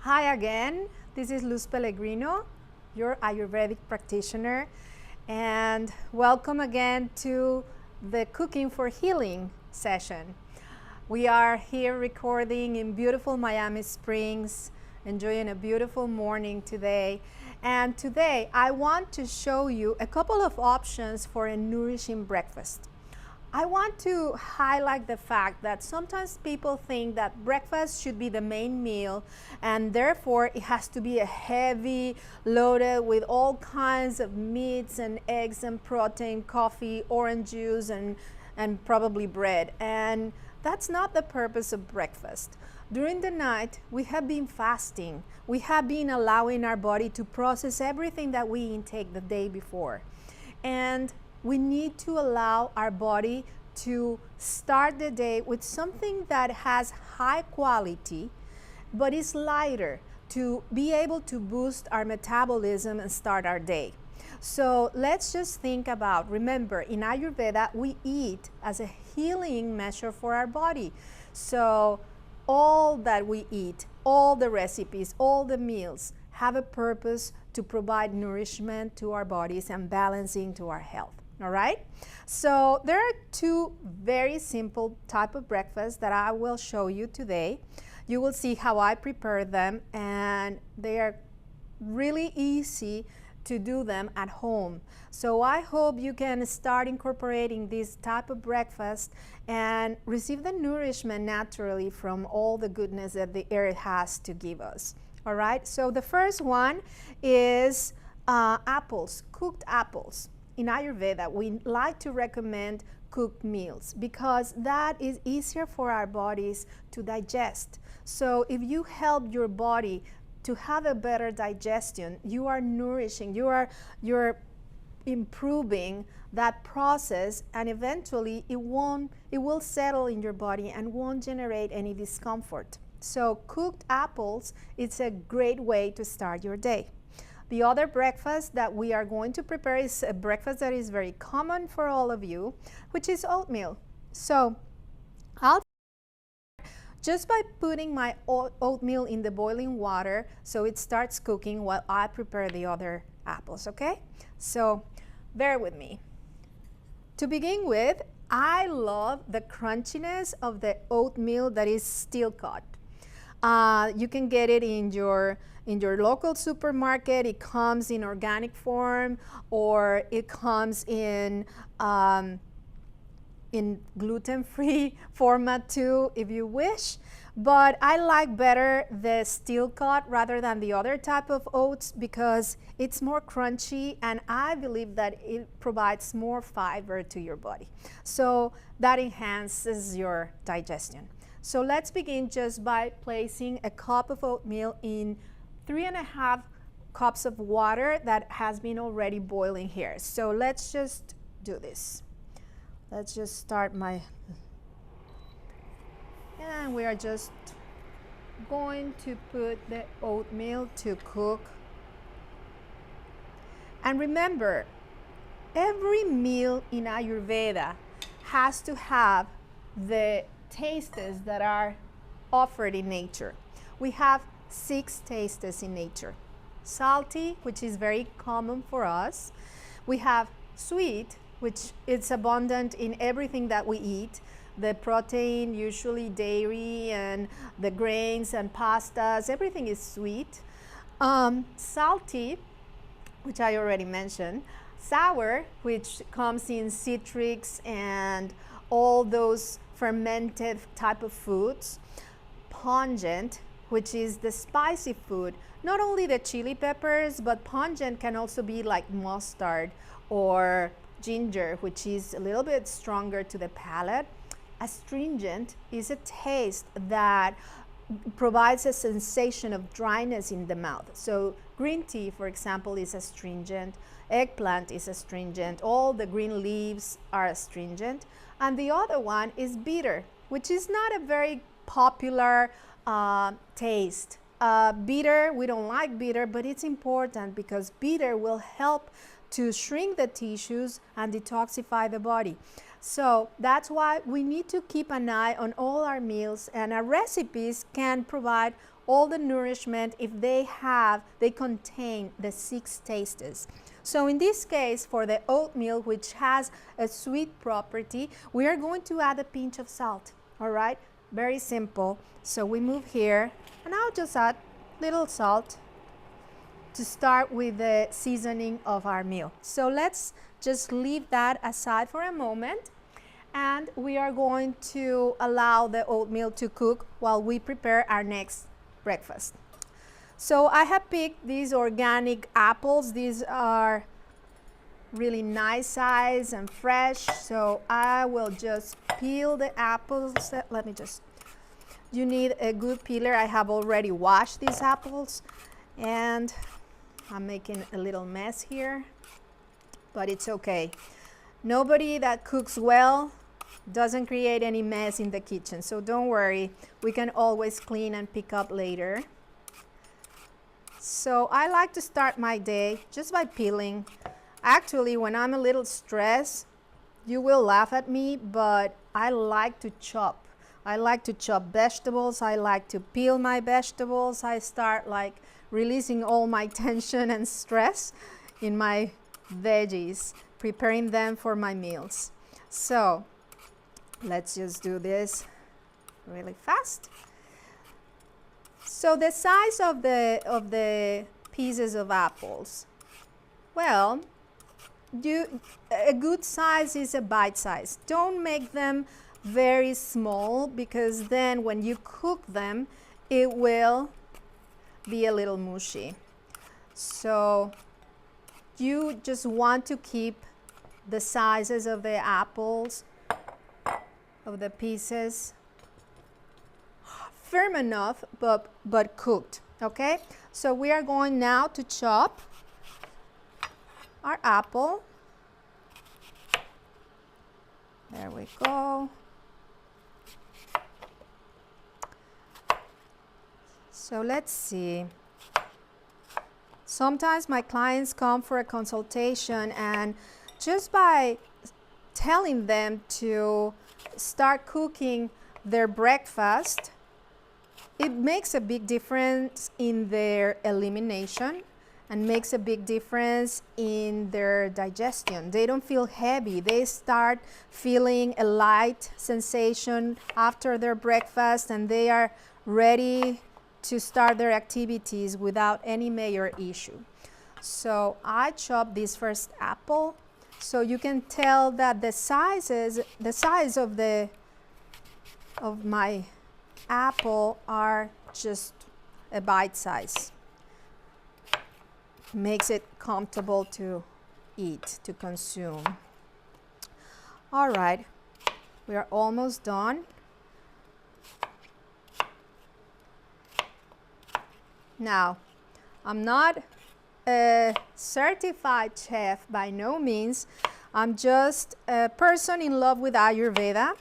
Hi again, this is Luz Pellegrino, your Ayurvedic practitioner, and welcome again to the Cooking for Healing session. We are here recording in beautiful Miami Springs, enjoying a beautiful morning today. And today I want to show you a couple of options for a nourishing breakfast. I want to highlight the fact that sometimes people think that breakfast should be the main meal and therefore it has to be a heavy, loaded with all kinds of meats and eggs and protein, coffee, orange juice, and probably bread. And that's not the purpose of breakfast. During the night, we have been fasting. We have been allowing our body to process everything that we intake the day before. And we need to allow our body to start the day with something that has high quality, but is lighter to be able to boost our metabolism and start our day. So let's just think about, remember, in Ayurveda, we eat as a healing measure for our body. So all that we eat, all the recipes, all the meals have a purpose to provide nourishment to our bodies and balancing to our health. All right, so there are two very simple type of breakfasts that I will show you today. You will see how I prepare them, and they are really easy to do them at home. So I hope you can start incorporating this type of breakfast and receive the nourishment naturally from all the goodness that the earth has to give us. All right, so the first one is apples, cooked apples. In Ayurveda, we like to recommend cooked meals because that is easier for our bodies to digest. So if you help your body to have a better digestion, you are nourishing, you're improving that process, and eventually it will settle in your body and won't generate any discomfort. So cooked apples, it's a great way to start your day. The other breakfast that we are going to prepare is a breakfast that is very common for all of you, which is oatmeal. So I'll just by putting my oatmeal in the boiling water so it starts cooking while I prepare the other apples, okay? So bear with me. To begin with, I love the crunchiness of the oatmeal that is steel cut. You can get it in your local supermarket. It comes in organic form, or it comes in gluten-free format too, if you wish. But I like better the steel cut rather than the other type of oats because it's more crunchy, and I believe that it provides more fiber to your body. So that enhances your digestion. So let's begin just by placing a cup of oatmeal in 3.5 cups of water that has been already boiling here. So let's just do this. Let's just start and we are just going to put the oatmeal to cook. And remember, every meal in Ayurveda has to have the tastes that are offered in nature. We have 6 tastes in nature. Salty, which is very common for us. We have sweet, which is abundant in everything that we eat. The protein, usually dairy, and the grains and pastas, everything is sweet. Salty, which I already mentioned. Sour, which comes in citrics and all those fermented type of foods. Pungent, which is the spicy food. Not only the chili peppers, but pungent can also be like mustard or ginger, which is a little bit stronger to the palate. Astringent is a taste that provides a sensation of dryness in the mouth. So green tea, for example, is astringent. Eggplant is astringent. All the green leaves are astringent. And the other one is bitter, which is not a very popular taste. Bitter, we don't like bitter, but it's important because bitter will help to shrink the tissues and detoxify the body. So that's why we need to keep an eye on all our meals, and our recipes can provide all the nourishment if they contain the 6 tastes. So in this case, for the oatmeal, which has a sweet property, we are going to add a pinch of salt. All right, very simple. So we move here, and I'll just add little salt to start with the seasoning of our meal. So let's just leave that aside for a moment, and we are going to allow the oatmeal to cook while we prepare our next breakfast. So I have picked these organic apples. These are really nice size and fresh. So I will just peel the apples. You need a good peeler. I have already washed these apples, and I'm making a little mess here, but it's okay. Nobody that cooks well doesn't create any mess in the kitchen, so don't worry. We can always clean and pick up later. So I like to start my day just by peeling. Actually, when I'm a little stressed, you will laugh at me, but I like to chop. I like to chop vegetables. I like to peel my vegetables. I start like releasing all my tension and stress in my veggies, preparing them for my meals. So let's just do this really fast. So the size of the pieces of apples, well, a good size is a bite size. Don't make them very small, because then when you cook them, it will be a little mushy. So you just want to keep the sizes of the apples, of the pieces, firm enough but cooked. Okay, so we are going now to chop our apple. There we go. So let's see. Sometimes my clients come for a consultation, and just by telling them to start cooking their breakfast, it makes a big difference in their elimination and makes a big difference in their digestion. They don't feel heavy. They start feeling a light sensation after their breakfast, and they are ready to start their activities without any major issue. So I chopped this first apple, so you can tell that the size of my apple are just a bite size. Makes it comfortable to eat, to consume. All right, we are almost done. Now, I'm not a certified chef by no means. I'm just a person in love with Ayurveda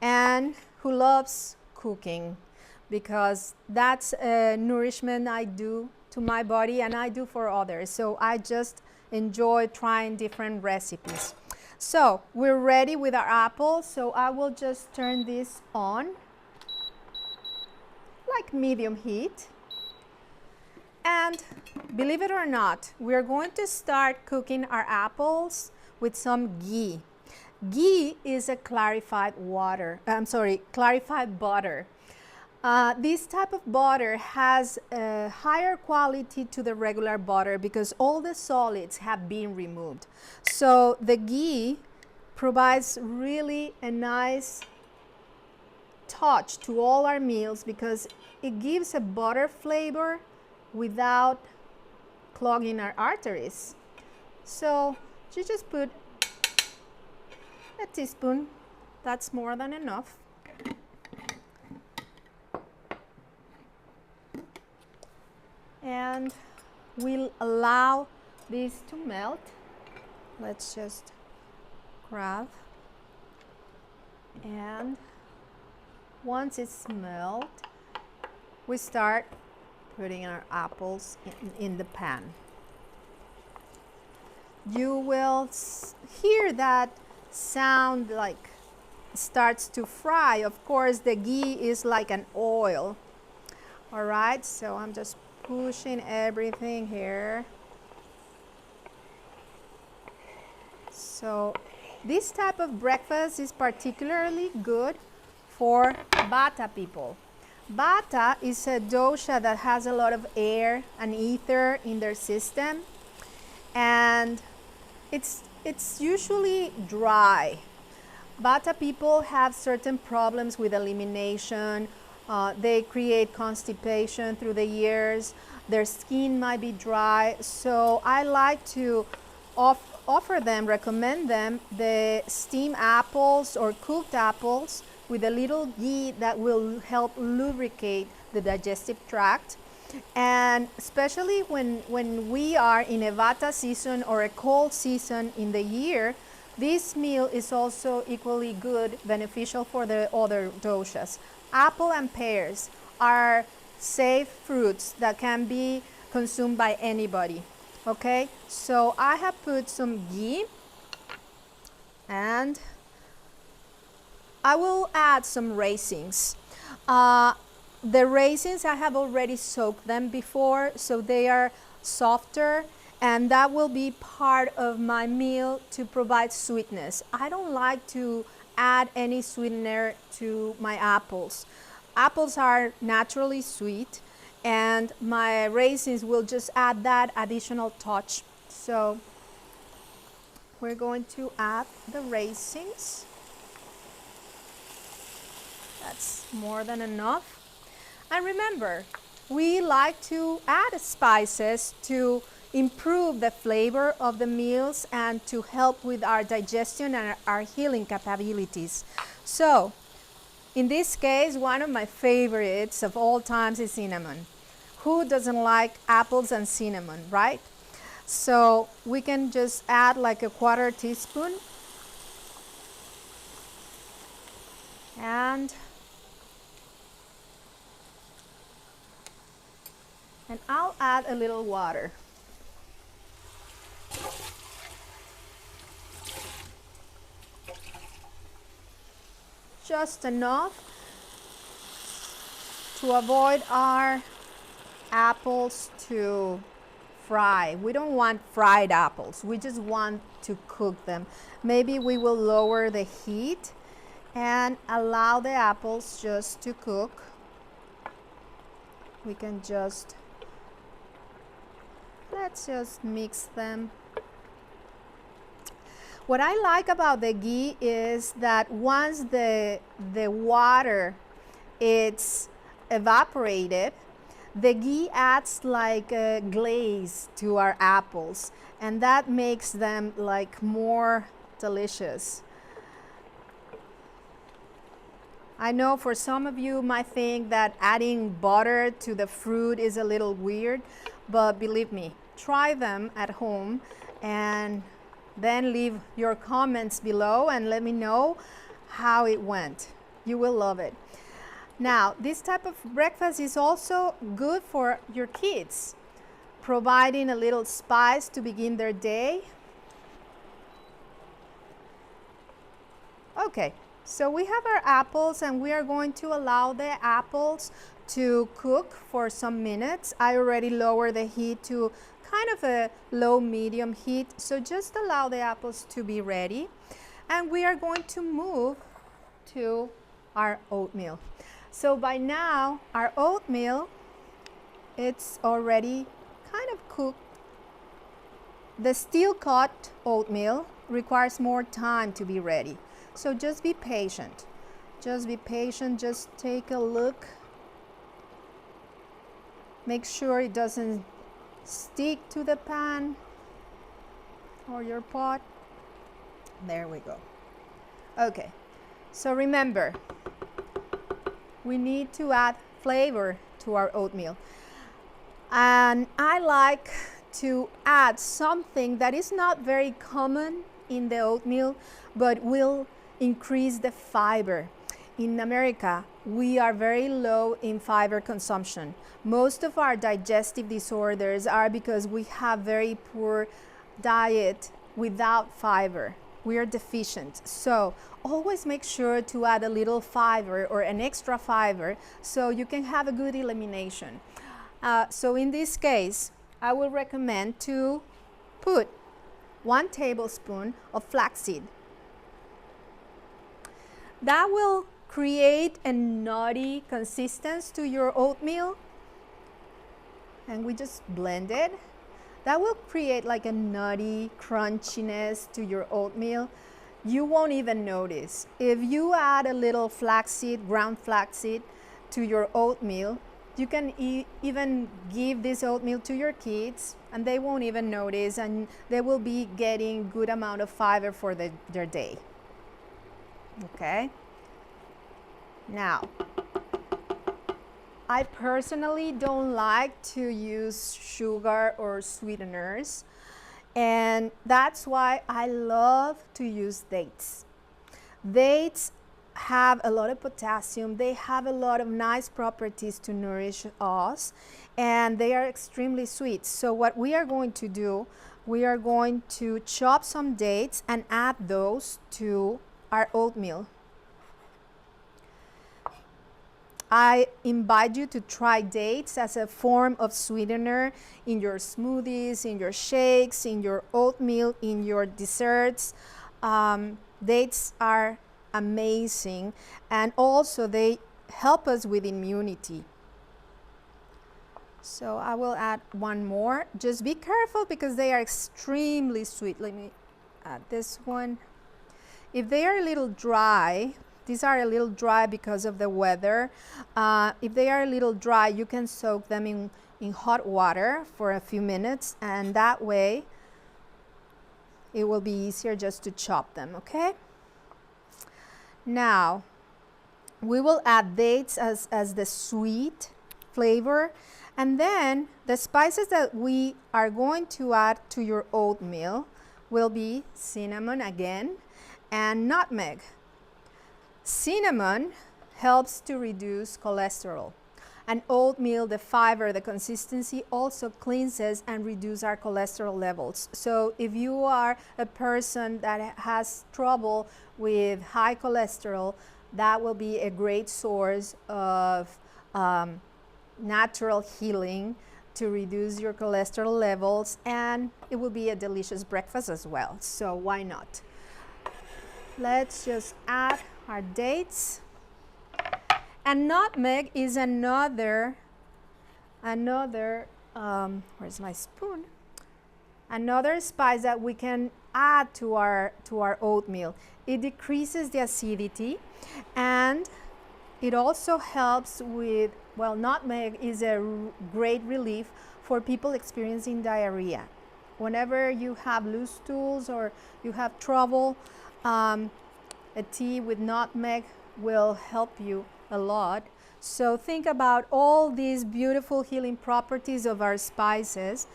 and who loves cooking, because that's a nourishment I do to my body and I do for others. So I just enjoy trying different recipes. So we're ready with our apple. So I will just turn this on, like medium heat. And believe it or not, we're going to start cooking our apples with some ghee. Ghee is a clarified butter. This type of butter has a higher quality to the regular butter because all the solids have been removed. So the ghee provides really a nice touch to all our meals because it gives a butter flavor without clogging our arteries. So you just put a teaspoon, that's more than enough. And we'll allow this to melt. Let's just grab, and once it's melt, we start putting our apples in the pan. You will hear that sound like starts to fry, of course the ghee is like an oil. All right, so I'm just pushing everything here. So this type of breakfast is particularly good for Vata people. Vata is a dosha that has a lot of air and ether in their system, and it's usually dry. Vata people have certain problems with elimination. They create constipation through the years. Their skin might be dry. So I like to offer them, recommend them the steamed apples or cooked apples with a little ghee that will help lubricate the digestive tract. And especially when we are in a Vata season or a cold season in the year, this meal is also equally good, beneficial for the other doshas. Apple and pears are safe fruits that can be consumed by anybody. Okay, so I have put some ghee, and I will add some raisins. The raisins, I have already soaked them before, so they are softer, and that will be part of my meal to provide sweetness. I don't like to add any sweetener to my apples. Apples are naturally sweet, and my raisins will just add that additional touch. So we're going to add the raisins. That's more than enough. And remember, we like to add spices to improve the flavor of the meals and to help with our digestion and our healing capabilities. So, in this case, one of my favorites of all times is cinnamon. Who doesn't like apples and cinnamon, right? So we can just add like a 1/4 teaspoon. And I'll add a little water. Just enough to avoid our apples to fry. We don't want fried apples. We just want to cook them. Maybe we will lower the heat and allow the apples just to cook. We can just, let's just mix them. What I like about the ghee is that once the water is evaporated, the ghee adds like a glaze to our apples, and that makes them like more delicious. I know for some of you might think that adding butter to the fruit is a little weird, but believe me, try them at home and then leave your comments below and let me know how it went. You will love it. Now, this type of breakfast is also good for your kids, providing a little spice to begin their day. Okay, so we have our apples and we are going to allow the apples to cook for some minutes. I already lowered the heat to kind of a low medium heat, so just allow the apples to be ready. And we are going to move to our oatmeal. So by now, our oatmeal, it's already kind of cooked. The steel cut oatmeal requires more time to be ready. So just be patient. Just be patient, just take a look. Make sure it doesn't stick to the pan or your pot. There we go. Okay, so remember, we need to add flavor to our oatmeal. And I like to add something that is not very common in the oatmeal, but will increase the fiber. In America, we are very low in fiber consumption. Most of our digestive disorders are because we have very poor diet without fiber. we are deficient. So always make sure to add a little fiber or an extra fiber so you can have a good elimination. So in this case, I will recommend to put 1 tablespoon of flaxseed. That will create a nutty consistency to your oatmeal, and we just blend it. That will create like a nutty crunchiness to your oatmeal. You won't even notice. If you add a little flaxseed, ground flaxseed, to your oatmeal, you can even give this oatmeal to your kids and they won't even notice, and they will be getting good amount of fiber for their day. Okay? Now, I personally don't like to use sugar or sweeteners, and that's why I love to use dates. Dates have a lot of potassium, they have a lot of nice properties to nourish us, and they are extremely sweet. So what we are going to do, we are going to chop some dates and add those to our oatmeal. I invite you to try dates as a form of sweetener in your smoothies, in your shakes, in your oatmeal, in your desserts. Dates are amazing, and also they help us with immunity. So I will add 1 more. Just be careful because they are extremely sweet. Let me add this one. If they are a little dry, these are a little dry because of the weather. If they are a little dry, you can soak them in hot water for a few minutes, and that way it will be easier just to chop them, okay? Now, we will add dates as the sweet flavor, and then the spices that we are going to add to your oatmeal will be cinnamon again and nutmeg. Cinnamon helps to reduce cholesterol. And oatmeal, the fiber, the consistency also cleanses and reduces our cholesterol levels. So if you are a person that has trouble with high cholesterol, that will be a great source of natural healing to reduce your cholesterol levels, and it will be a delicious breakfast as well. So why not? Let's just add our dates. And nutmeg is another where's my spoon? Another spice that we can add to our oatmeal. It decreases the acidity, and it also helps with, well, nutmeg is a great relief for people experiencing diarrhea. Whenever you have loose stools or you have trouble, a tea with nutmeg will help you a lot. So think about all these beautiful healing properties of our spices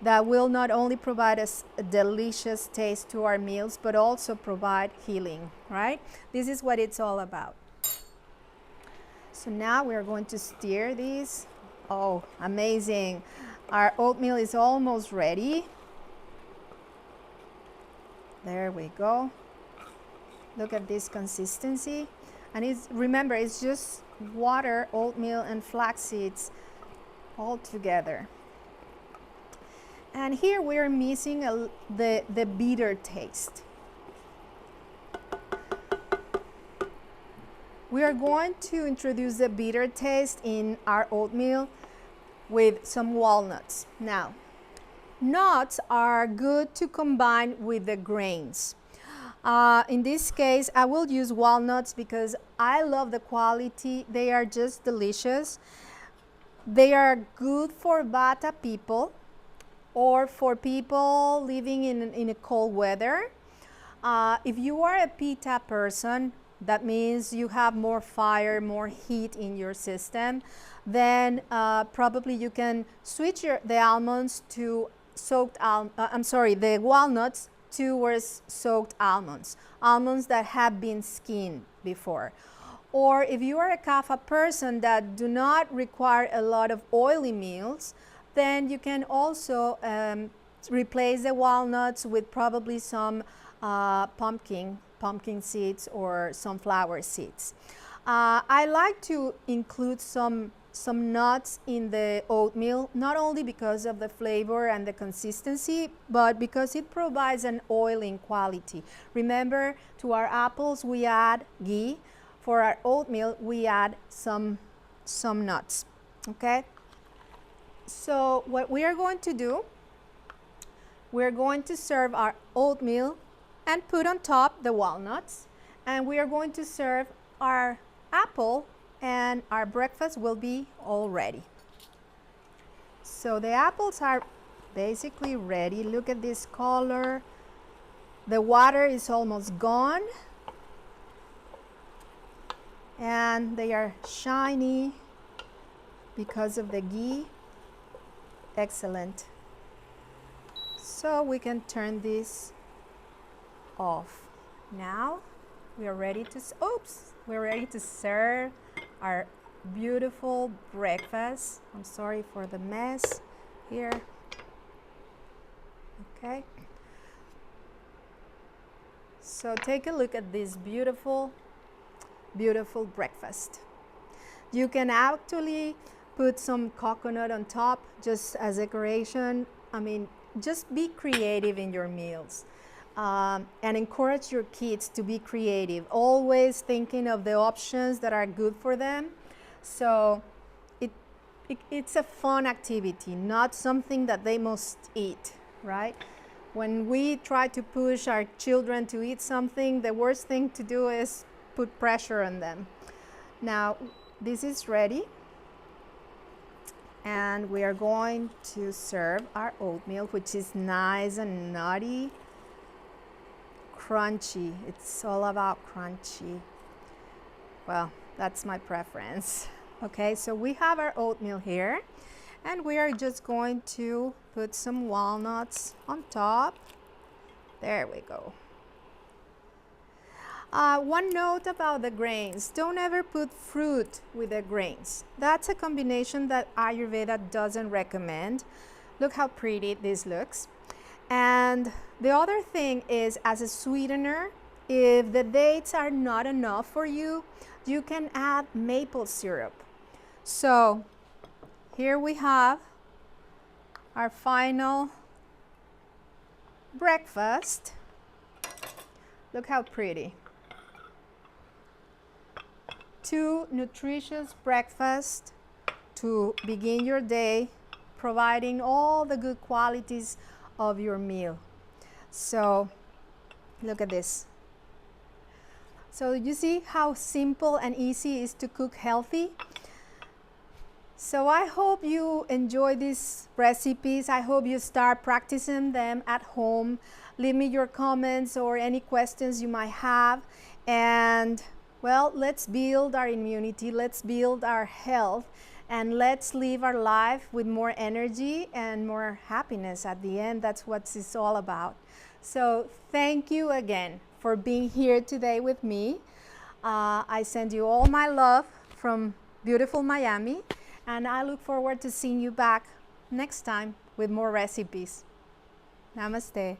that will not only provide us a delicious taste to our meals, but also provide healing, right? This is what it's all about. So now we're going to stir these. Oh, amazing. Our oatmeal is almost ready. There we go. Look at this consistency. And remember, it's just water, oatmeal, and flax seeds all together. And here we are missing the bitter taste. We are going to introduce the bitter taste in our oatmeal with some walnuts. Now, nuts are good to combine with the grains. In this case, I will use walnuts because I love the quality. They are just delicious. They are good for Vata people or for people living in a cold weather. If you are a Pitta person, that means you have more fire, more heat in your system, then probably you can switch the almonds to the walnuts towards soaked almonds, almonds that have been skinned before. Or if you are a Kapha person that do not require a lot of oily meals, then you can also replace the walnuts with probably some pumpkin seeds or sunflower seeds. I like to include some nuts in the oatmeal, not only because of the flavor and the consistency, but because it provides an oiling quality. Remember, to our apples we add ghee. For our oatmeal we add some nuts. Okay? So what we are going to do, we're going to serve our oatmeal and put on top the walnuts, and we are going to serve our apple, and our breakfast will be all ready. So the apples are basically ready. Look at this color. The water is almost gone, and they are shiny because of the ghee. Excellent. So we can turn this off. Now we are ready to, we're ready to serve our beautiful breakfast. I'm sorry for the mess here. Okay. So take a look at this beautiful, beautiful breakfast. You can actually put some coconut on top just as decoration. I mean, just be creative in your meals. And encourage your kids to be creative, always thinking of the options that are good for them. So it's a fun activity, not something that they must eat, right? When we try to push our children to eat something, the worst thing to do is put pressure on them. Now, this is ready, and we are going to serve our oatmeal, which is nice and nutty. Crunchy. It's all about crunchy. Well, that's my preference. Okay, so we have our oatmeal here, and we are just going to put some walnuts on top. There we go. One note about the grains: don't ever put fruit with the grains. That's a combination that Ayurveda doesn't recommend. Look how pretty this looks. And the other thing is, as a sweetener, if the dates are not enough for you, you can add maple syrup. So here we have our final breakfast. Look how pretty. 2 nutritious breakfasts to begin your day, providing all the good qualities of your meal. So look at this. So you see how simple and easy it is to cook healthy. So I hope you enjoy these recipes. I hope you start practicing them at home. Leave me your comments or any questions you might have. And well, let's build our immunity, let's build our health, and let's live our life with more energy and more happiness at the end. That's what it's all about. So thank you again for being here today with me. I send you all my love from beautiful Miami, and I look forward to seeing you back next time with more recipes. Namaste.